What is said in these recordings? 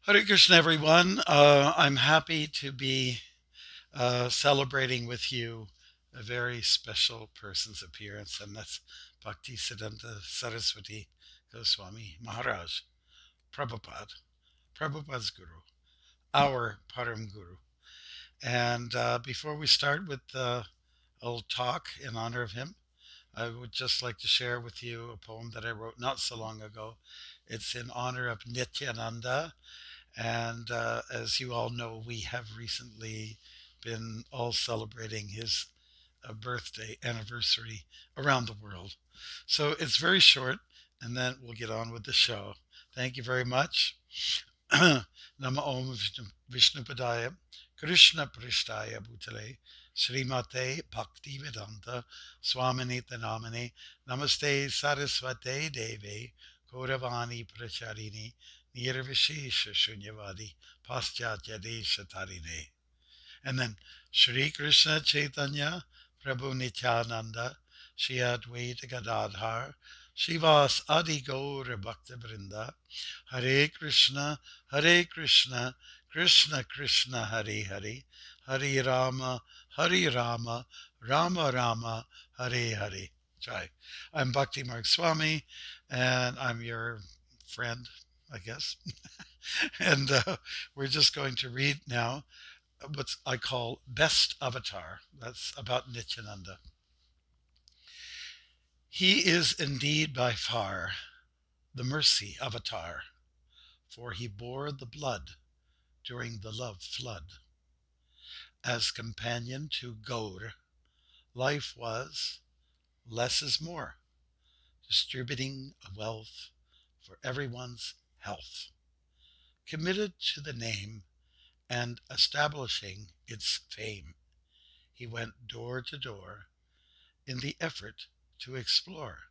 Hare Krishna, everyone. I'm happy to be celebrating with you a very special person's appearance, and that's Bhaktisiddhanta Sarasvati Goswami Maharaj, Prabhupada, Prabhupada's Guru, our Param Guru. And before we start with a little talk in honor of him, I would just like to share with you a poem that I wrote not so long ago. It's in honor of Nityananda. And as you all know, we have recently been all celebrating his birthday anniversary around the world. So it's very short, and then we'll get on with the show. Thank you very much. Nama Om Vishnupadaya Krishna Prishtaya Bhutale Srimate Bhaktivedanta Swaminita Namane Namaste Saraswate Deve Gauravani Pracharini Nirvishesha Shunyavadi Paschatya Desha Tarine. And then Shri Krishna Chaitanya Prabhu Nityananda Shri Advaita Gadadhar Shivas Adi Gaura Bhakta Vrinda Hare Krishna Hare Krishna Krishna Krishna Hare Hare Hare Rama Hare Rama Rama Rama Hare Hare. Jai. I'm Bhaktimarga Swami, and I'm your friend, I guess. And we're just going to read now what I call Best Avatar. That's about Nityananda. He is indeed by far the mercy avatar, for he bore the blood during the love flood. As companion to Gaur, life was less is more, distributing wealth for everyone's health, committed to the name and establishing its fame. He went door to door in the effort to explore.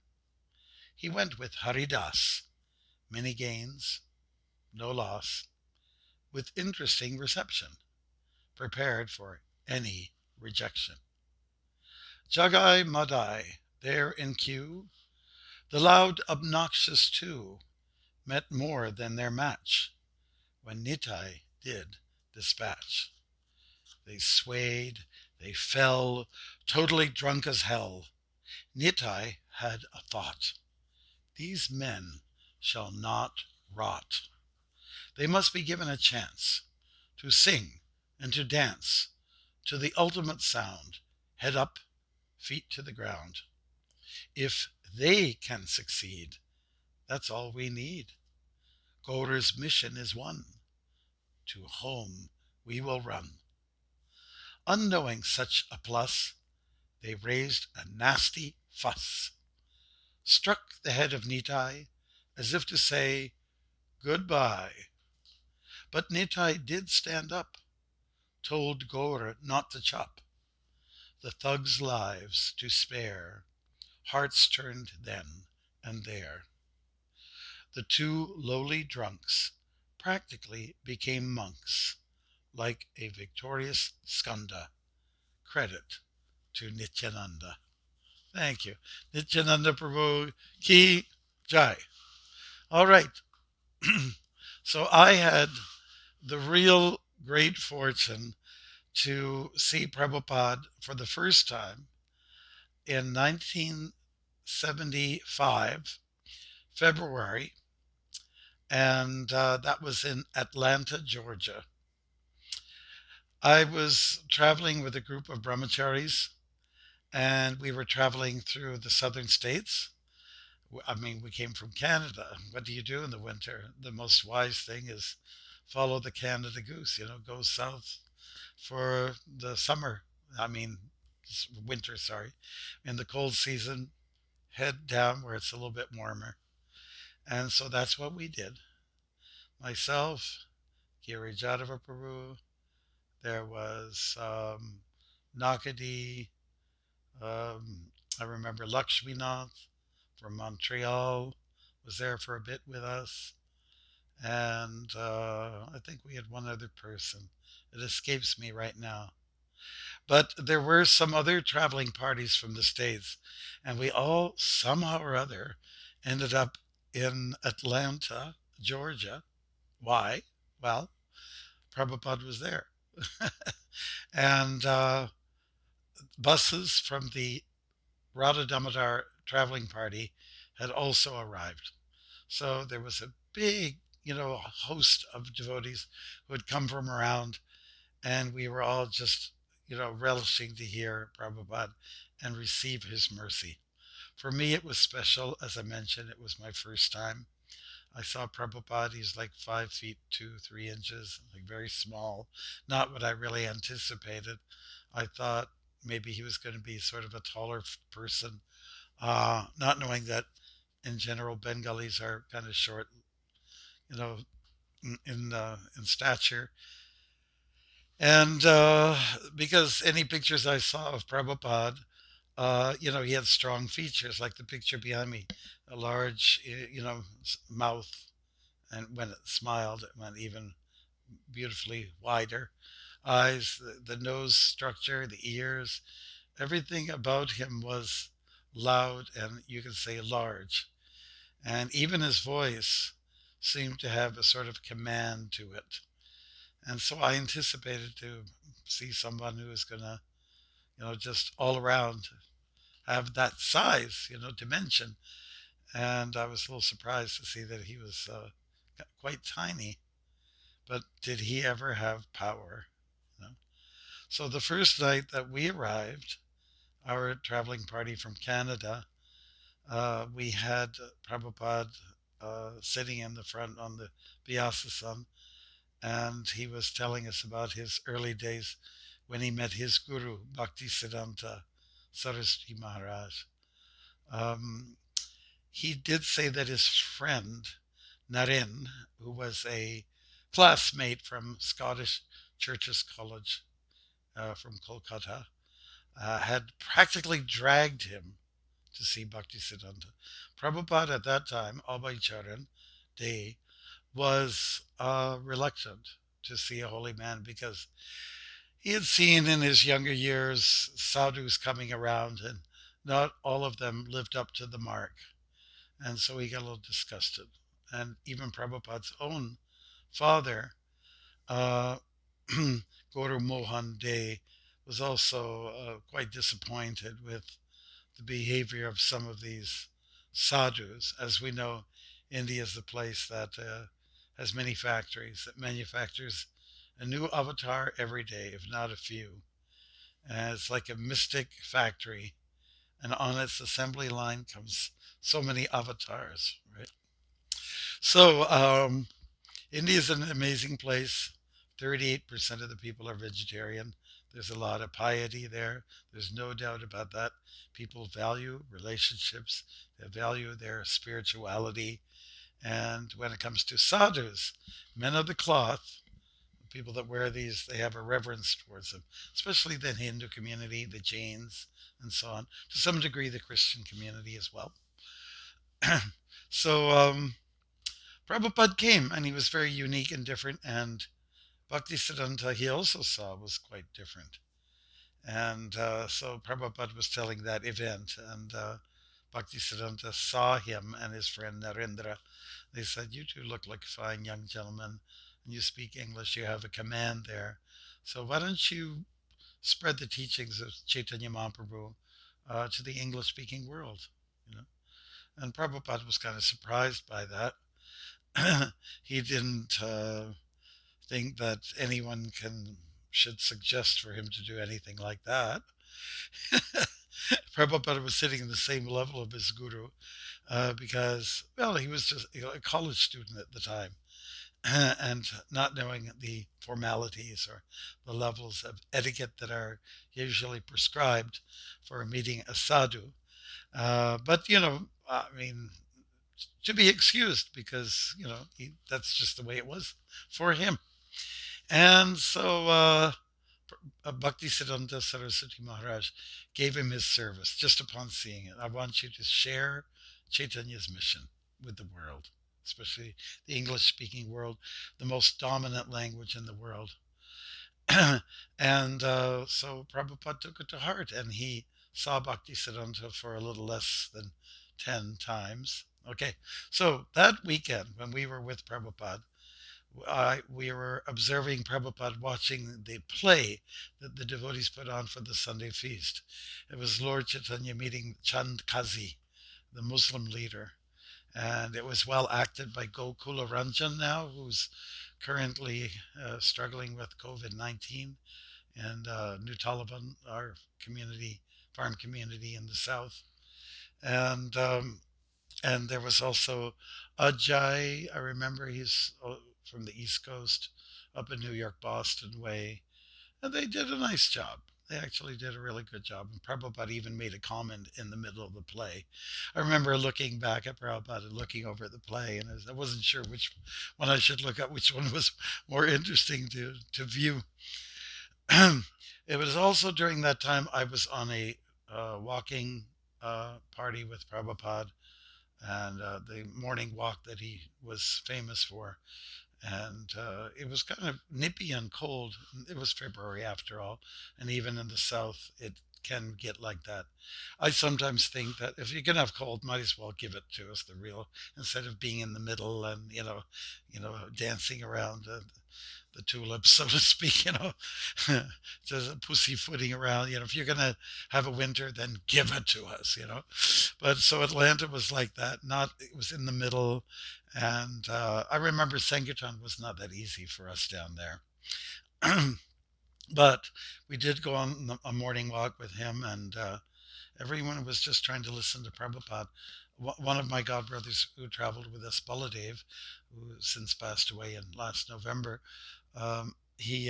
He went with Haridas, many gains, no loss, with interesting reception, prepared for any rejection. Jagai Madai, there in queue, the loud obnoxious two met more than their match when Nitai did dispatch. They swayed, they fell, totally drunk as hell. Nitai had a thought. These men shall not rot. They must be given a chance to sing and to dance to the ultimate sound, head up, feet to the ground. If they can succeed, that's all we need. Gaura's mission is one. To home we will run. Unknowing such a plus, they raised a nasty fuss, struck the head of Nitai as if to say goodbye. But Nitai did stand up, told Gaura not to chop, the thugs' lives to spare. Hearts turned then and there. The two lowly drunks practically became monks, like a victorious Skanda. Credit to Nityananda. Thank you. Nityananda Prabhu Ki Jai. All right. So I had the real great fortune to see Prabhupada for the first time in 1975, February, and that was in Atlanta, Georgia. I was traveling with a group of brahmacharis, and we were traveling through the southern states. I mean, we came from Canada. What do you do in the winter? The most wise thing is follow the Canada goose, go south for the summer. I mean, winter, sorry. In the cold season, head down where it's a little bit warmer. And so that's what we did. Myself, Giri Jadava Peru, there was Nakadi, I remember Lakshminath from Montreal was there for a bit with us. And I think we had one other person. It escapes me right now. But there were some other traveling parties from the States, and we all somehow or other ended up in Atlanta, Georgia. Why? Well, Prabhupada was there. And buses from the Radha Damodar traveling party had also arrived. So there was a big, host of devotees who had come from around, and we were all just, relishing to hear Prabhupada and receive his mercy. For me, it was special. As I mentioned, it was my first time. I saw Prabhupada. He's like 5 feet 2, 3 inches, like very small. Not what I really anticipated. I thought maybe he was going to be sort of a taller person, not knowing that in general Bengalis are kind of short, you know, in stature. And because any pictures I saw of Prabhupada, he had strong features, like the picture behind me, a large, mouth, and when it smiled, it went even beautifully wider. Eyes, the nose structure, the ears, everything about him was loud and you could say large. And even his voice seemed to have a sort of command to it. And so I anticipated to see someone who was going to, just all around have that size, dimension. And I was a little surprised to see that he was quite tiny. But did he ever have power? You know? So the first night that we arrived, our traveling party from Canada, we had Prabhupada sitting in the front on the Vyasa, and he was telling us about his early days when he met his guru, Bhaktisiddhanta Sarasvati Maharaj. Um, he did say that his friend, Naren, who was a classmate from Scottish Churches College from Kolkata, had practically dragged him to see Bhaktisiddhanta. Prabhupada at that time, Abhay Charan Day, was reluctant to see a holy man because he had seen in his younger years sadhus coming around and not all of them lived up to the mark. And so he got a little disgusted. And even Prabhupada's own father, uh, Guru Mohan Day, was also quite disappointed with the behavior of some of these sadhus. As we know, India is the place that has many factories, that manufactures a new avatar every day, if not a few. And it's like a mystic factory, and on its assembly line comes so many avatars, right? So, India is an amazing place. 38% of the people are vegetarian. There's a lot of piety there. There's no doubt about that. People value relationships, they value their spirituality. And when it comes to sadhus, men of the cloth, people that wear these, they have a reverence towards them, especially the Hindu community, the Jains, and so on. To some degree, the Christian community as well. So, Prabhupada came and he was very unique and different. And Bhaktisiddhanta, he also saw was quite different. And so Prabhupada was telling that event, and Bhaktisiddhanta saw him and his friend Narendra. They said, "You two look like fine young gentlemen, and you speak English. You have a command there. So why don't you spread the teachings of Chaitanya Mahaprabhu to the English-speaking world?" You know, and Prabhupada was kind of surprised by that. He didn't think that anyone can should suggest for him to do anything like that. Prabhupada was sitting in the same level of his guru because, well, he was just a college student at the time and not knowing the formalities or the levels of etiquette that are usually prescribed for meeting a sadhu. But, I mean, to be excused because, that's just the way it was for him. And so Bhaktisiddhanta Saraswati Maharaj gave him his service just upon seeing it. I want you to share Chaitanya's mission with the world, especially the English speaking world, the most dominant language in the world. And so Prabhupada took it to heart and he saw Bhaktisiddhanta for a little less than 10 times. Okay, so that weekend when we were with Prabhupada, we were observing Prabhupada watching the play that the devotees put on for the Sunday feast. It was Lord Chaitanya meeting Chand Kazi, the Muslim leader. And it was well acted by Gokula Ranjan now, who's currently struggling with COVID-19 and New Taliban, our community, farm community in the south. And and there was also Ajay. I remember he's from the East Coast, up in New York, Boston way, and they did a nice job. They actually did a really good job. And Prabhupada even made a comment in the middle of the play. I remember looking back at Prabhupada and looking over at the play, and I wasn't sure which one I should look at, which one was more interesting to view. It was also during that time I was on a walking party with Prabhupada and the morning walk that he was famous for. And it was kind of nippy and cold. It was February after all, and even in the south, it can get like that. I sometimes think that if you're gonna have cold, might as well give it to us the real, instead of being in the middle and dancing around the tulips, so to speak. Just pussyfooting around. If you're gonna have a winter, then give it to us. But so Atlanta was like that. Not it was in the middle, and I remember Sankirtan was not that easy for us down there. But we did go on a morning walk with him, and everyone was just trying to listen to Prabhupada. One of my godbrothers who traveled with us, Baladev, who since passed away in last November, he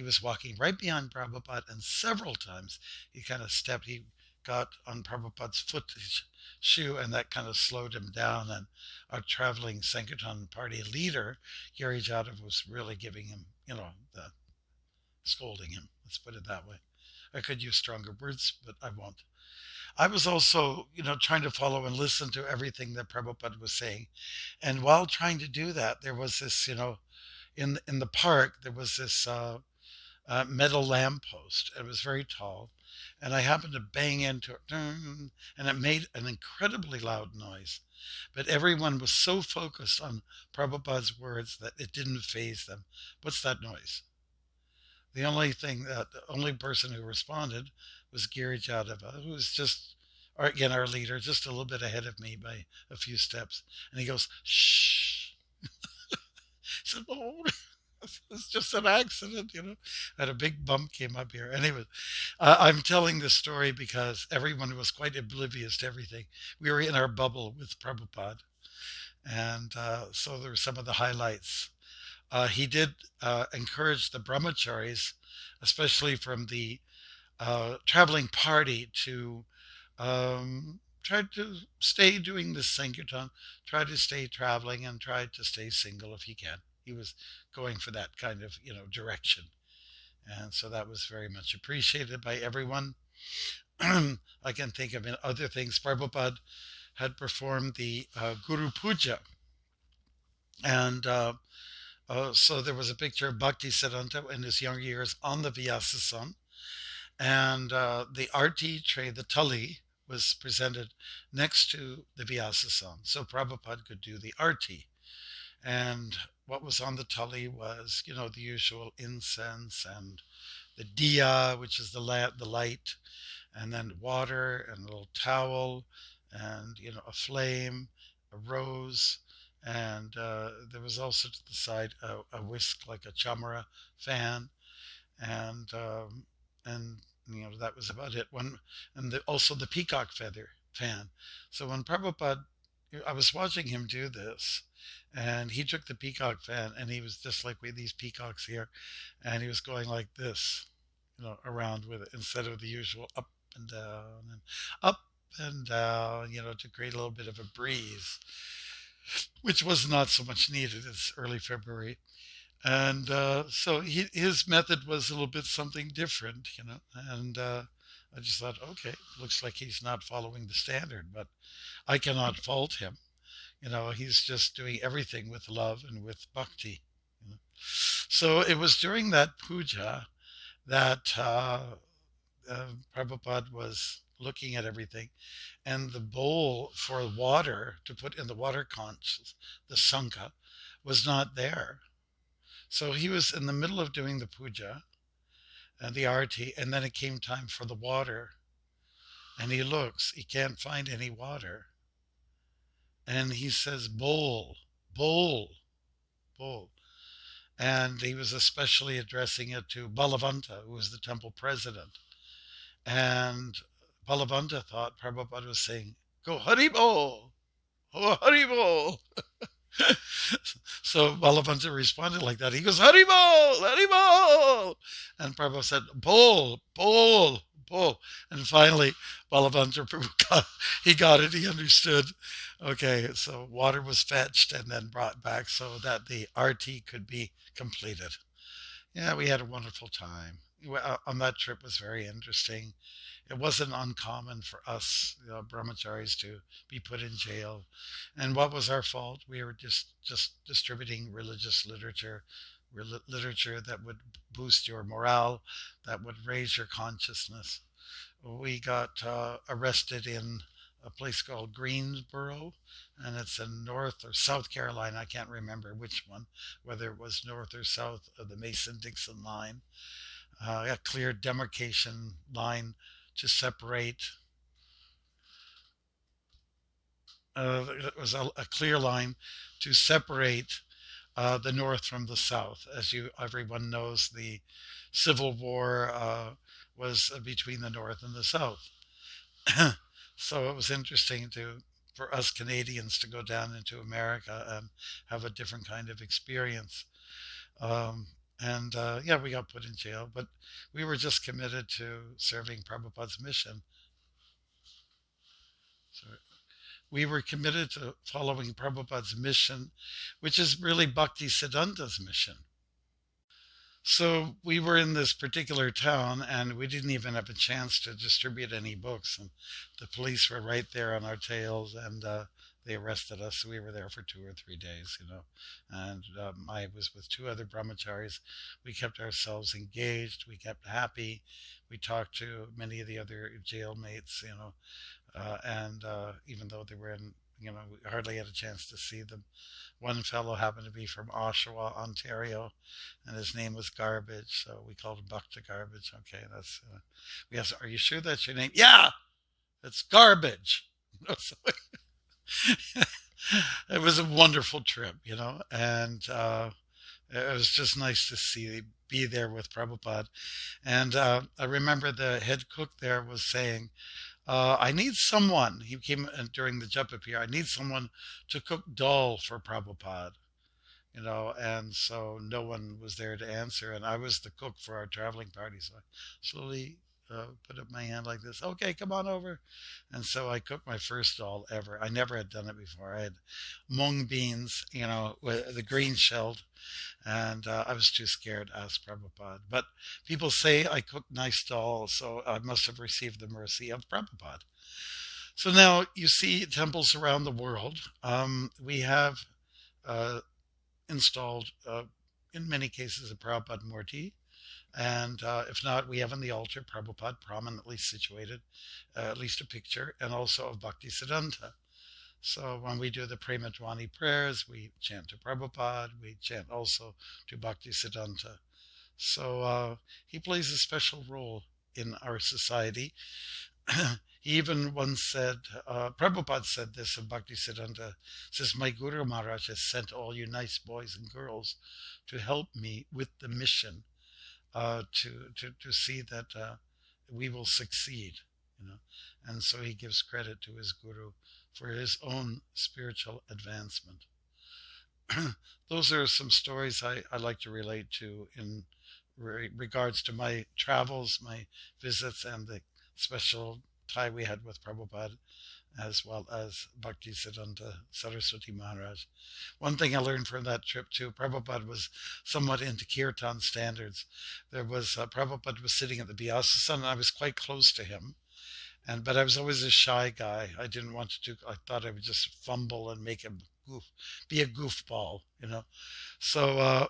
was walking right behind Prabhupada, and several times he kind of stepped. He got on Prabhupada's foot shoe, and that kind of slowed him down. And our traveling Sankirtan party leader, Giri Jadhav, was really giving him, the scolding him. Let's put it that way. I could use stronger words, but I won't. I was also, trying to follow and listen to everything that Prabhupada was saying. And while trying to do that, there was this, in the park, there was this metal lamppost. It was very tall, and I happened to bang into it, and it made an incredibly loud noise. But everyone was so focused on Prabhupada's words that it didn't faze them. What's that noise? The only person who responded was Giri Jadava, who was just, again, our leader, just a little bit ahead of me by a few steps. And he goes, shh. I said, oh, it's just an accident, And a big bump came up here. Anyway, I'm telling this story because everyone was quite oblivious to everything. We were in our bubble with Prabhupada. And so there were some of the highlights. He did encourage the brahmacharis, especially from the traveling party, to try to stay doing this Sankirtan, try to stay traveling, and try to stay single if he can. He was going for that kind of direction, and so that was very much appreciated by everyone. I can think of other things. Prabhupada had performed the Guru Puja, and so there was a picture of Bhaktisiddhanta in his younger years on the Vyasasana, and the arti tray, the tali, was presented next to the Vyasasana, so Prabhupada could do the arti. And what was on the tali was, the usual incense and the diya, which is the light, and then water and a little towel, and a flame, a rose, and there was also to the side a whisk like a chamara fan, and and that was about it. Also the peacock feather fan. So when Prabhupada, I was watching him do this, and he took the peacock fan, and he was just like with these peacocks here, and he was going like this, around with it instead of the usual up and down and up and down, to create a little bit of a breeze, which was not so much needed. It's early February. And so his method was a little bit something different, and I just thought, okay, looks like he's not following the standard, but I cannot fault him. He's just doing everything with love and with bhakti. So it was during that puja that Prabhupada was looking at everything, and the bowl for water to put in the water conch, the sangha, was not there. So he was in the middle of doing the puja and the arati, and then it came time for the water. And he looks, he can't find any water. And he says, bowl, bowl, bowl. And he was especially addressing it to Balavanta, who was the temple president. And Balavanta thought Prabhupada was saying, go Haribol, oh Haribol. So Balavanta responded like that. He goes, Haribol, Haribol. And Prabhupada said, bowl, bowl, bowl. And finally, Balavanta he got it, he understood. Okay, so water was fetched and then brought back so that the RT could be completed. Yeah, we had a wonderful time. On that trip was very interesting. It wasn't uncommon for us, brahmacharis, to be put in jail. And what was our fault? We were just distributing religious literature, literature that would boost your morale, that would raise your consciousness. We got arrested in a place called Greensboro, and it's in North or South Carolina. I can't remember which one, whether it was north or south of the Mason-Dixon line. A clear demarcation line to separate. It was a clear line to separate the North from the South. As everyone knows, the Civil War was between the North and the South. So it was interesting for us Canadians to go down into America and have a different kind of experience. Yeah, we got put in jail, but we were just committed to serving Prabhupada's mission. So we were committed to following Prabhupada's mission, which is really Bhaktisiddhanta's mission. So we were in this particular town and we didn't even have a chance to distribute any books. And the police were right there on our tails and they arrested us. We were there for 2 or 3 days, And I was with 2 other brahmacharis. We kept ourselves engaged. We kept happy. We talked to many of the other jailmates, and even though they were in, we hardly had a chance to see them. One fellow happened to be from Oshawa, Ontario, and his name was Garbage, so we called him Bhakta Garbage. Okay, that's. We asked, "Are you sure that's your name?" Yeah, it's Garbage. So it was a wonderful trip, and it was just nice to be there with Prabhupada. And I remember the head cook there was saying, I need someone. He came during the japa period. I need someone to cook dal for Prabhupada, and so no one was there to answer. And I was the cook for our traveling party. So I slowly put up my hand like this. Okay, come on over. And so I cooked my first dal ever. I never had done it before. I had mung beans, with the green shelled. And I was too scared to ask Prabhupada. But people say I cook nice dal, so I must have received the mercy of Prabhupada. So now you see temples around the world. We have installed, in many cases, a Prabhupada Murti. And if not, we have on the altar Prabhupada prominently situated, at least a picture, and also of Bhaktisiddhanta. So when we do the Premadwani prayers, we chant to Prabhupada, we chant also to Bhaktisiddhanta. So he plays a special role in our society. He even once said, Prabhupada said this of Bhaktisiddhanta, says, my Guru Maharaj has sent all you nice boys and girls to help me with the mission, to see that we will succeed, And so he gives credit to his Guru for his own spiritual advancement. Those are some stories I like to relate to in regards to my travels, my visits, and the special tie we had with Prabhupada, as well as Bhaktisiddhanta Sarasvati Maharaj. One thing I learned from that trip too, Prabhupada was somewhat into kirtan standards. Prabhupada was sitting at the Vyasasana, and I was quite close to him. But I was always a shy guy. I didn't want to. I thought I would just fumble and make be a goofball, So,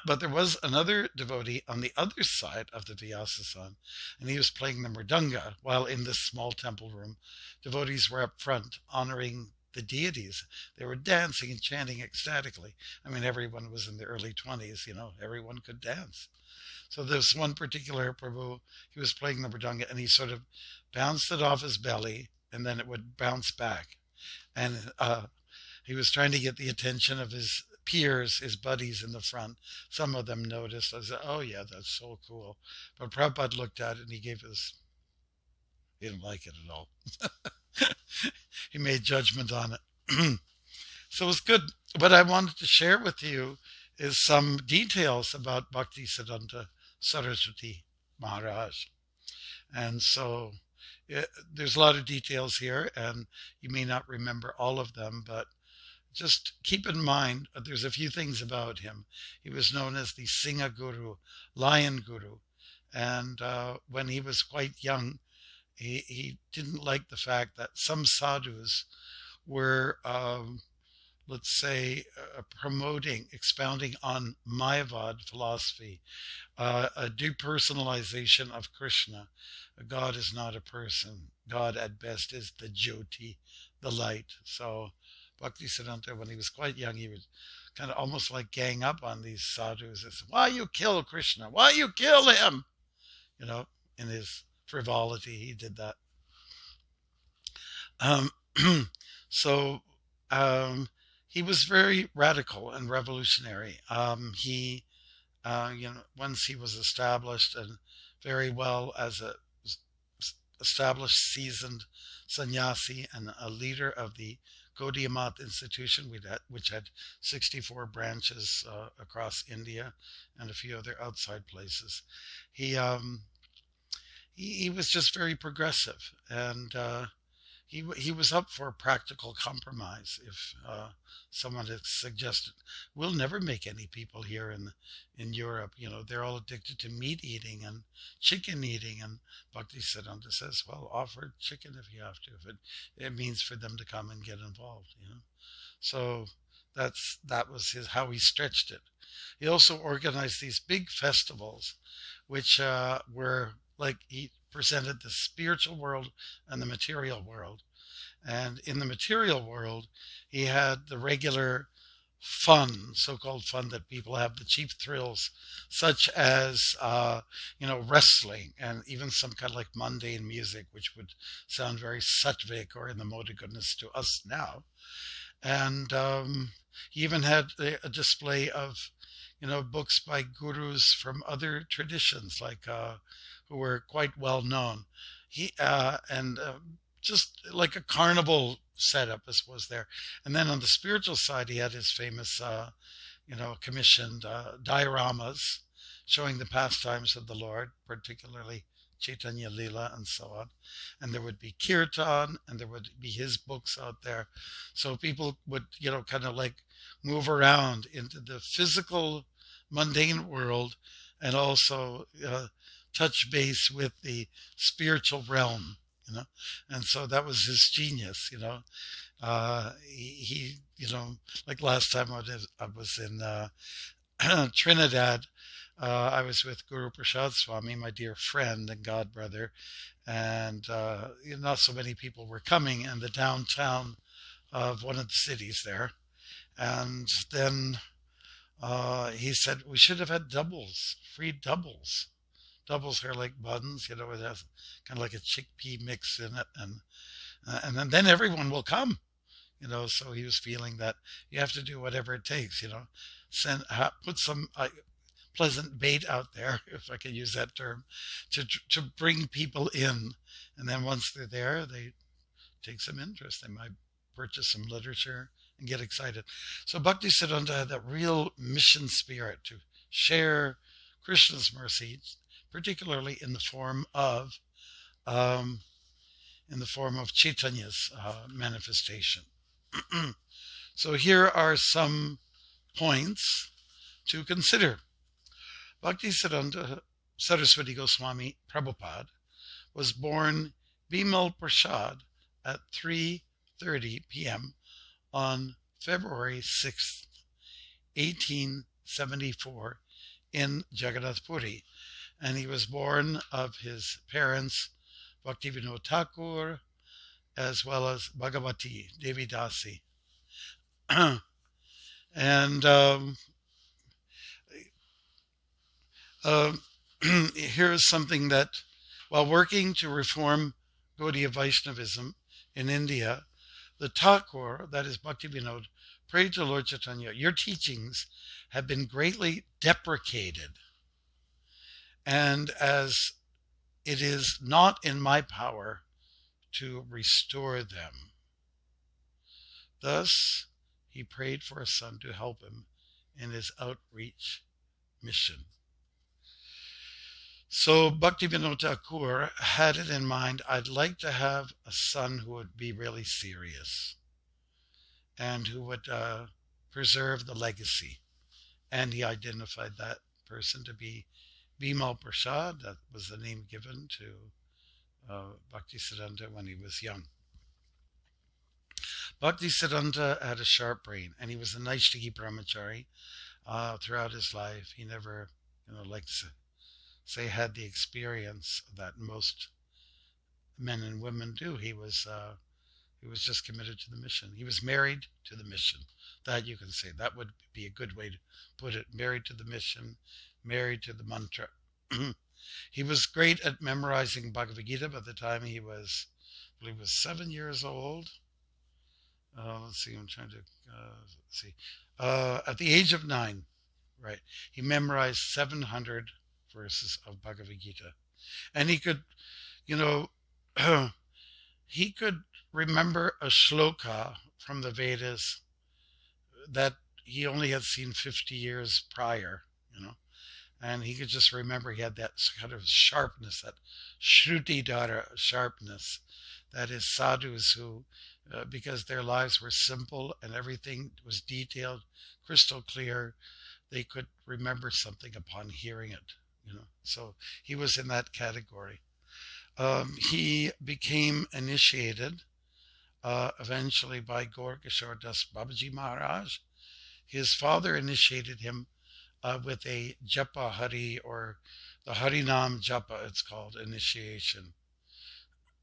but there was another devotee on the other side of the Vyasasana, and he was playing the mridanga while in this small temple room. Devotees were up front honoring the deities. They were dancing and chanting ecstatically. I mean, everyone was in the early 20s, everyone could dance. So there's one particular Prabhu, he was playing the mridanga and he sort of bounced it off his belly and then it would bounce back. And he was trying to get the attention of his peers, his buddies in the front. Some of them noticed. I said, oh yeah, that's so cool. But Prabhupada looked at it and he didn't like it at all. He made judgment on it. So it was good. What I wanted to share with you is some details about Bhaktisiddhanta Sarasvati Maharaj. And so there's a lot of details here, and you may not remember all of them, but just keep in mind, there's a few things about him. He was known as the Singha Guru, Lion Guru. And when he was quite young, he didn't like the fact that some sadhus were, let's say, expounding on Mayavad philosophy, a depersonalization of Krishna. God is not a person. God at best is the Jyoti, the light. So Bhaktisiddhanta, when he was quite young, he would kind of almost like gang up on these sadhus. It's, why you kill Krishna? Why you kill him? In his frivolity, he did that. He was very radical and revolutionary. Once he was established and very well as a established, seasoned sannyasi and a leader of the Gaudiya Math institution, which had 64 branches across India and a few other outside places. He was just very progressive, and he was up for a practical compromise. If someone had suggested, we'll never make any people here in Europe, they're all addicted to meat eating and chicken eating, and Bhaktisiddhanta says, well, offer chicken if you have to, if it means for them to come and get involved. So that was how he stretched it. He also organized these big festivals, which were like he presented the spiritual world and the material world. And in the material world, he had the regular fun, so-called fun that people have, the cheap thrills, such as, wrestling and even some kind of like mundane music, which would sound very sattvic or in the mode of goodness to us now. And he even had a display of, books by gurus from other traditions, like who were quite well known. Just like a carnival setup as was there. And then on the spiritual side, he had his famous, commissioned dioramas showing the pastimes of the Lord, particularly Chaitanya Lila and so on. And there would be kirtan, and there would be his books out there. So people would, kind of like move around into the physical, mundane world and also touch base with the spiritual realm. And so that was his genius, he like last time I was in Trinidad, I was with Guru Prasad Swami, my dear friend and godbrother, and not so many people were coming in the downtown of one of the cities there. And then he said, we should have had free doubles. Doubles are like buns, it has kind of like a chickpea mix in it, and then everyone will come, So he was feeling that you have to do whatever it takes, put some pleasant bait out there, if I can use that term, to bring people in, and then once they're there, they take some interest. They might purchase some literature and get excited. So Bhaktisiddhanta had that real mission spirit to share Krishna's mercy, particularly in the form of Chaitanya's manifestation. So here are some points to consider. Bhaktisiddhanta Saraswati Goswami Prabhupada was born Bimal Prasad at 3:30 p.m. on February 6th, 1874 in Jagannath Puri. And he was born of his parents, Bhaktivinoda Thakur as well as Bhagavati, Devi Dasi. And here's something that, while working to reform Gaudiya Vaishnavism in India, the Thakur, that is Bhaktivinoda, prayed to Lord Chaitanya, your teachings have been greatly deprecated, and as it is not in my power to restore them. Thus, he prayed for a son to help him in his outreach mission. So Bhaktivinoda Thakur had it in mind, I'd like to have a son who would be really serious and who would preserve the legacy. And he identified that person to be Bimal Prasad. That was the name given to Bhaktisiddhanta when he was young. Bhaktisiddhanta had a sharp brain, and he was a Naishtiki brahmachari throughout his life. He never, like to say, had the experience that most men and women do. He was just committed to the mission. He was married to the mission. That you can say. That would be a good way to put it. Married to the mission, married to the mantra. He was great at memorizing Bhagavad Gita. By the time he was, I believe, 7 years old. Let's see. I'm trying to see. At the age of 9, right? He memorized 700 verses of Bhagavad Gita, and he could, he could remember a shloka from the Vedas that he only had seen 50 years prior, and he could just remember. He had that kind of sharpness, that Shruti-dhara sharpness, that is sadhus who, because their lives were simple and everything was detailed, crystal clear, they could remember something upon hearing it, So he was in that category. He became initiated eventually by Gaurkishore Das Babaji Maharaj. His father initiated him with a Japa Hari, or the Harinam Japa, it's called, initiation.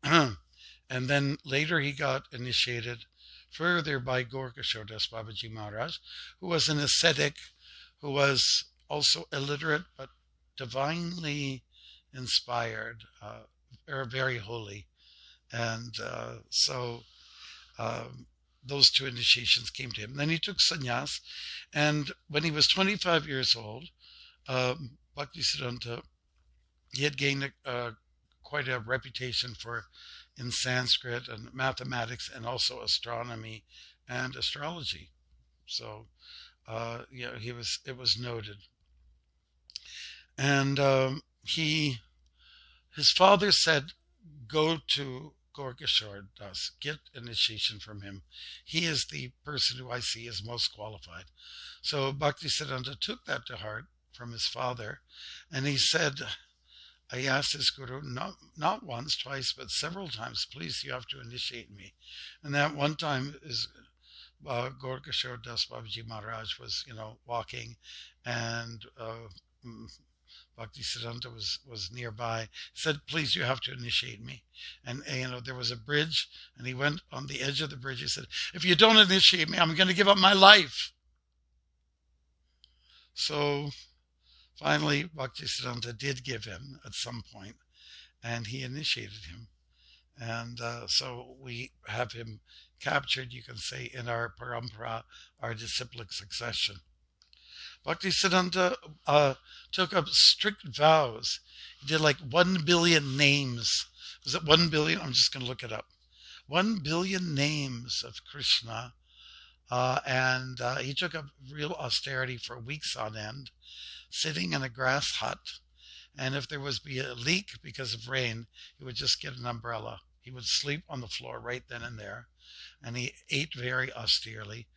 And then later he got initiated further by Gaurkishore Das Babaji Maharaj, who was an ascetic, who was also illiterate, but divinely inspired, or very holy. And so those two initiations came to him. Then he took sannyas, and when he was 25 years old, Bhaktisiddhanta, he had gained quite a reputation in Sanskrit and mathematics, and also astronomy and astrology. So, it was noted. And his father said, go to Gaurkishore Das, get initiation from him. He is the person who I see is most qualified. So Bhaktisiddhanta took that to heart from his father, and he said, I asked his guru, not once, twice, but several times, please, you have to initiate me. And that one time is Gaurkishore Das Babaji Maharaj was, walking, and Bhaktisiddhanta was nearby. He said, please, you have to initiate me. And, there was a bridge, and he went on the edge of the bridge. He said, if you don't initiate me, I'm going to give up my life. So finally, Bhaktisiddhanta did give him at some point, and he initiated him. And so we have him captured, you can say, in our parampara, our disciplic succession. Bhaktisiddhanta took up strict vows. He did like 1 billion names. Was it 1 billion? I'm just going to look it up. 1 billion names of Krishna. And he took up real austerity for weeks on end, sitting in a grass hut. And if there was be a leak because of rain, he would just get an umbrella. He would sleep on the floor right then and there. And he ate very austerely.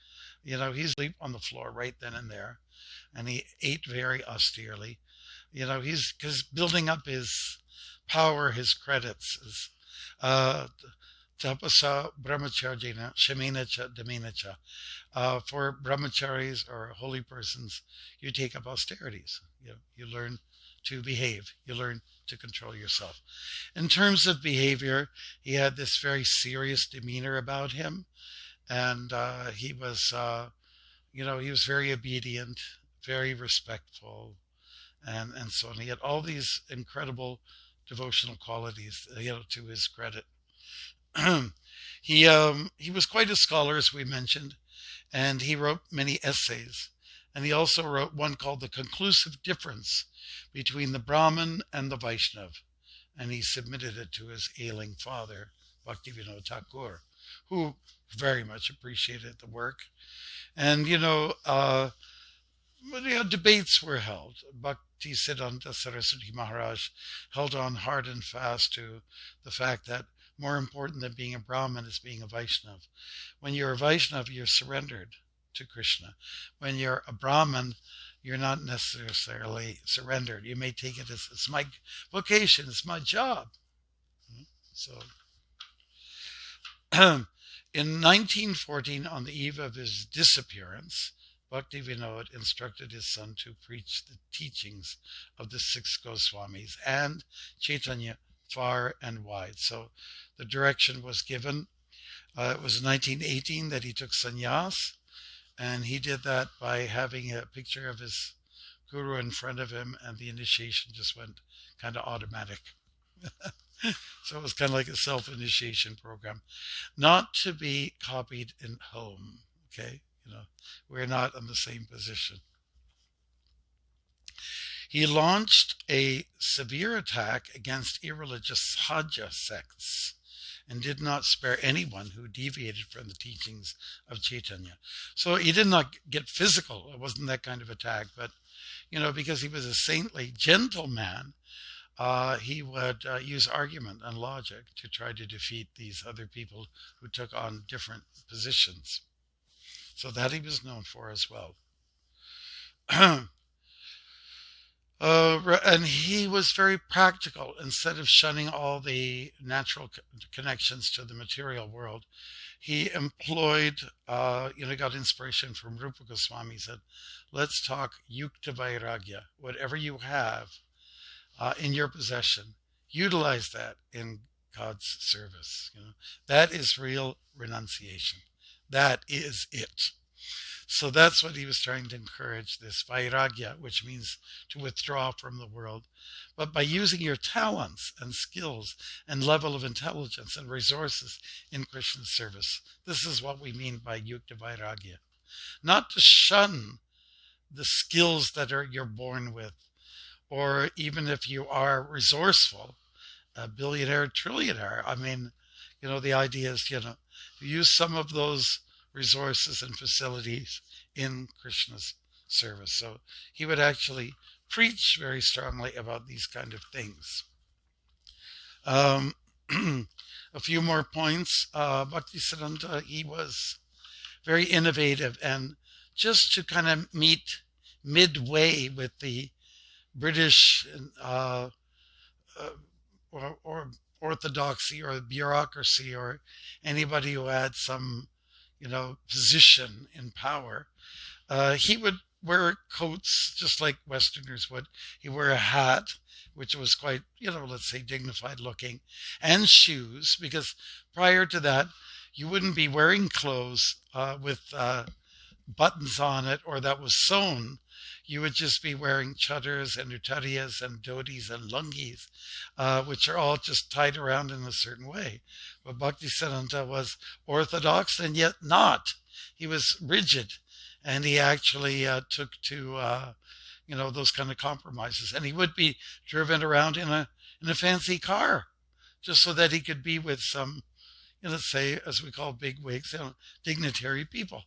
He'd sleep on the floor right then and there. And he ate very austerely. He's because building up his power, his credits. Tapasa brahmacharjina shamena cha damena cha. For brahmacharis or holy persons, you take up austerities. You learn to behave. You learn to control yourself. In terms of behavior, he had this very serious demeanor about him, and he was, he was very obedient, very respectful, and so on. He had all these incredible devotional qualities, to his credit. He was quite a scholar, as we mentioned, and he wrote many essays. And he also wrote one called The Conclusive Difference Between the Brahmin and the Vaishnav. And he submitted it to his ailing father, Bhaktivinoda Thakur, who very much appreciated the work. And, debates were held. Bhaktisiddhanta Sarasvati Maharaj held on hard and fast to the fact that more important than being a Brahmin is being a Vaishnav. When you're a Vaishnav, you're surrendered to Krishna. When you're a Brahmin, you're not necessarily surrendered. You may take it as, it's my vocation, it's my job. So, in 1914, on the eve of his disappearance, Bhaktivinoda instructed his son to preach the teachings of the six Goswamis and Chaitanya far and wide. So the direction was given. It was in 1918 that he took sannyas, and he did that by having a picture of his guru in front of him, and the initiation just went kind of automatic. So it was kind of like a self-initiation program, not to be copied in home. Okay, we're not in the same position. He launched a severe attack against irreligious Sahaja sects and did not spare anyone who deviated from the teachings of Chaitanya. So he did not get physical. It wasn't that kind of attack, but, because he was a saintly, gentle man, he would use argument and logic to try to defeat these other people who took on different positions. So that he was known for as well. And he was very practical. Instead of shunning all the natural connections to the material world, he employed, got inspiration from Rupa Goswami. He said, let's talk yukta vairagya. Whatever you have in your possession, utilize that in God's service. That is real renunciation. That is it. So that's what he was trying to encourage, this vairagya, which means to withdraw from the world. But by using your talents and skills and level of intelligence and resources in Krishna's service, this is what we mean by yukta vairagya. Not to shun the skills that you're born with, or even if you are resourceful, a billionaire, trillionaire. The idea is, use some of those resources and facilities in Krishna's service. So he would actually preach very strongly about these kind of things. A few more points. Bhaktisiddhanta, he was very innovative, and just to kind of meet midway with the British or orthodoxy or bureaucracy or anybody who had some position in power. He would wear coats just like Westerners would. He wore a hat, which was quite, let's say dignified looking, and shoes, because prior to that, you wouldn't be wearing clothes with buttons on it or that was sewn. You would just be wearing chaddars and uttariyas and dhotis and lungis, which are all just tied around in a certain way. But Bhaktisiddhanta was orthodox and yet not. He was rigid, and he actually took to those kind of compromises. And he would be driven around in a fancy car, just so that he could be with some, let's say, as we call bigwigs, dignitary people.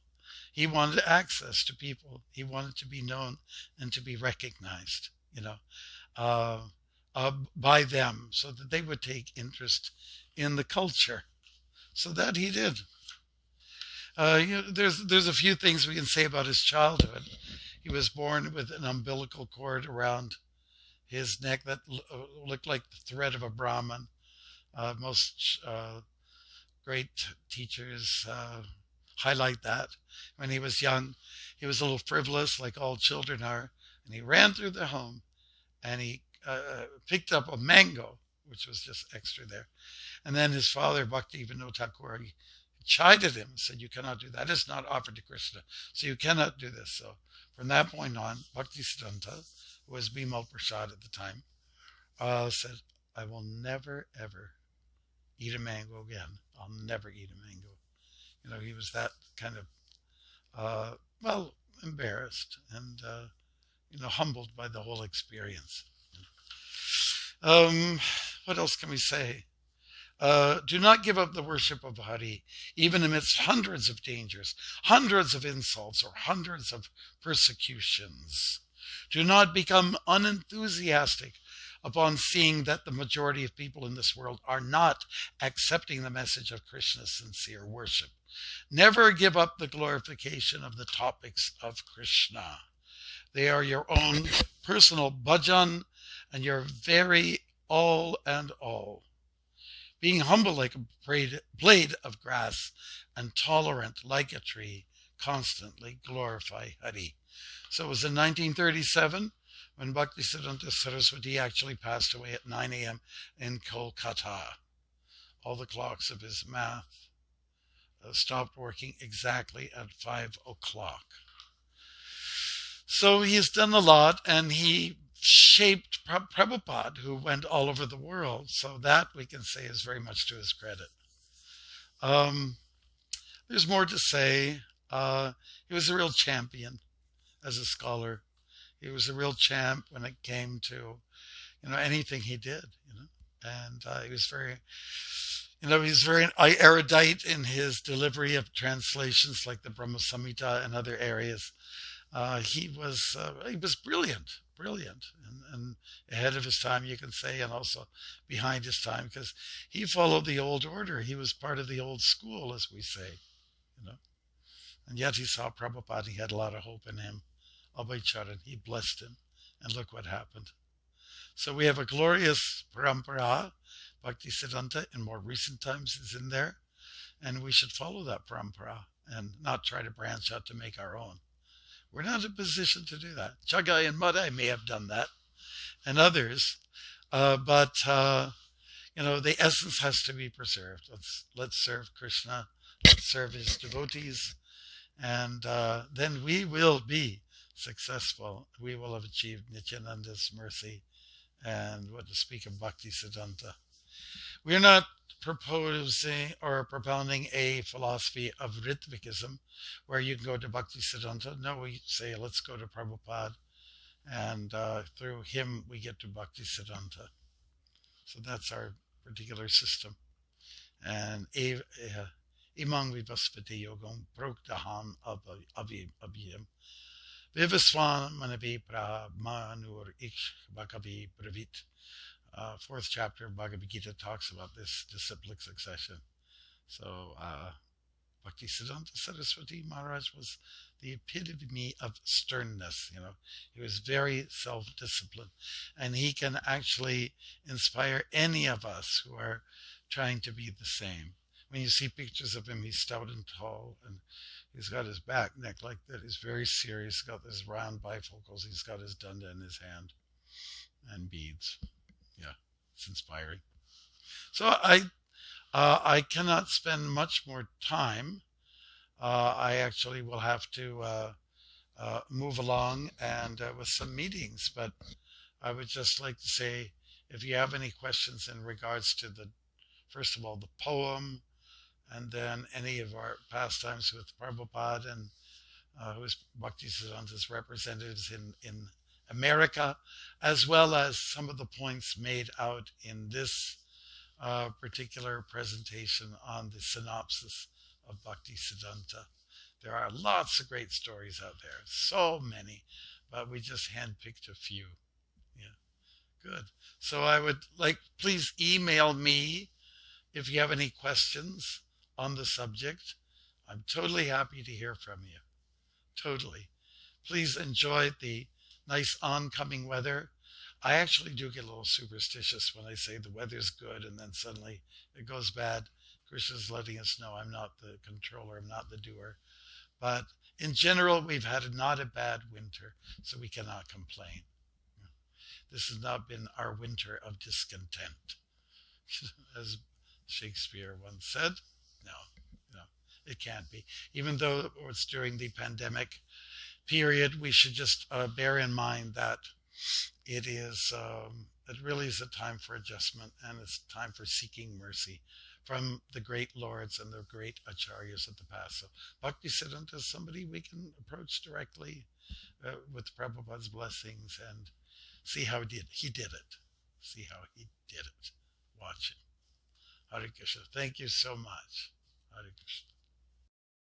He wanted access to people. He wanted to be known and to be recognized, by them, so that they would take interest in the culture. So that he did. There's a few things we can say about his childhood. He was born with an umbilical cord around his neck that looked like the thread of a Brahmin. Most great teachers highlight that. When he was young, he was a little frivolous, like all children are, and he ran through the home and he picked up a mango, which was just extra there. And then his father, Bhaktivinoda Thakur, he chided him and said, "You cannot do that. It's not offered to Krishna, so you cannot do this." So from that point on, Bhaktisiddhanta, who was Bimal Prasad at the time, said, "I will never, ever eat a mango again. I'll never eat a mango." He was that kind of, embarrassed and, humbled by the whole experience. What else can we say? Do not give up the worship of Hari, even amidst hundreds of dangers, hundreds of insults, or hundreds of persecutions. Do not become unenthusiastic upon seeing that the majority of people in this world are not accepting the message of Krishna's sincere worship. Never give up the glorification of the topics of Krishna. They are your own personal bhajan and your very all and all. Being humble like a blade of grass and tolerant like a tree, constantly glorify Hari. So it was in 1937 when Bhaktisiddhanta Sarasvati actually passed away at 9 a.m. in Kolkata. All the clocks of his math stopped working exactly at 5 o'clock. So he's done a lot, and he shaped Prabhupada, who went all over the world. So that we can say is very much to his credit. There's more to say. He was a real champion as a scholar. He was a real champ when it came to, anything he did, and he was very, erudite in his delivery of translations like the Brahma Samhita and other areas. He was brilliant, and ahead of his time, you can say, and also behind his time, because he followed the old order. He was part of the old school, as we say, And yet he saw Prabhupada. He had a lot of hope in him. Abhay Charan, he blessed him, and look what happened. So we have a glorious parampara. Bhaktisiddhanta in more recent times is in there, and we should follow that parampara and not try to branch out to make our own. We're not in a position to do that. Chagai and Madai may have done that, and others, but the essence has to be preserved. Let's serve Krishna, let's serve his devotees, and then we will be successful. We will have achieved Nityananda's mercy, and what to speak of Bhaktisiddhanta. We're not proposing or propounding a philosophy of Ritvikism where you can go to Bhaktisiddhanta. No, we say let's go to Prabhupada, and through him we get to Bhaktisiddhanta. So that's our particular system. And imang vivaspati yogam proktaham abhiyam vivaswan manavi pramanur iksh bhakavi pravit. Fourth chapter of Bhagavad Gita talks about this disciplic succession. So Bhaktisiddhanta Saraswati Maharaj was the epitome of sternness. He was very self-disciplined, and he can actually inspire any of us who are trying to be the same. When you see pictures of him, he's stout and tall, and he's got his back neck like that. He's very serious. He's got his round bifocals. He's got his danda in his hand and beads. Yeah, it's inspiring. So I cannot spend much more time. I actually will have to move along and with some meetings, but I would just like to say, if you have any questions in regards to first of all, the poem, and then any of our pastimes with Prabhupada and who is Bhaktisiddhanta's representatives in America, as well as some of the points made out in this particular presentation on the synopsis of Bhaktisiddhanta. There are lots of great stories out there, so many, but we just handpicked a few. Yeah, good. So I would please email me if you have any questions on the subject. I'm totally happy to hear from you. Totally. Please enjoy the nice oncoming weather. I actually do get a little superstitious when I say the weather's good and then suddenly it goes bad. Krishna's letting us know I'm not the controller, I'm not the doer. But in general, we've had not a bad winter, so we cannot complain. This has not been our winter of discontent, as Shakespeare once said. No, it can't be. Even though it's during the pandemic period, we should just bear in mind that it really is a time for adjustment, and it's time for seeking mercy from the great lords and the great acharyas of the past. So Bhaktisiddhanta is somebody we can approach directly with Prabhupada's blessings and see how he did it. See how he did it. Watch him. Hare Krishna. Thank you so much. Hare Krishna.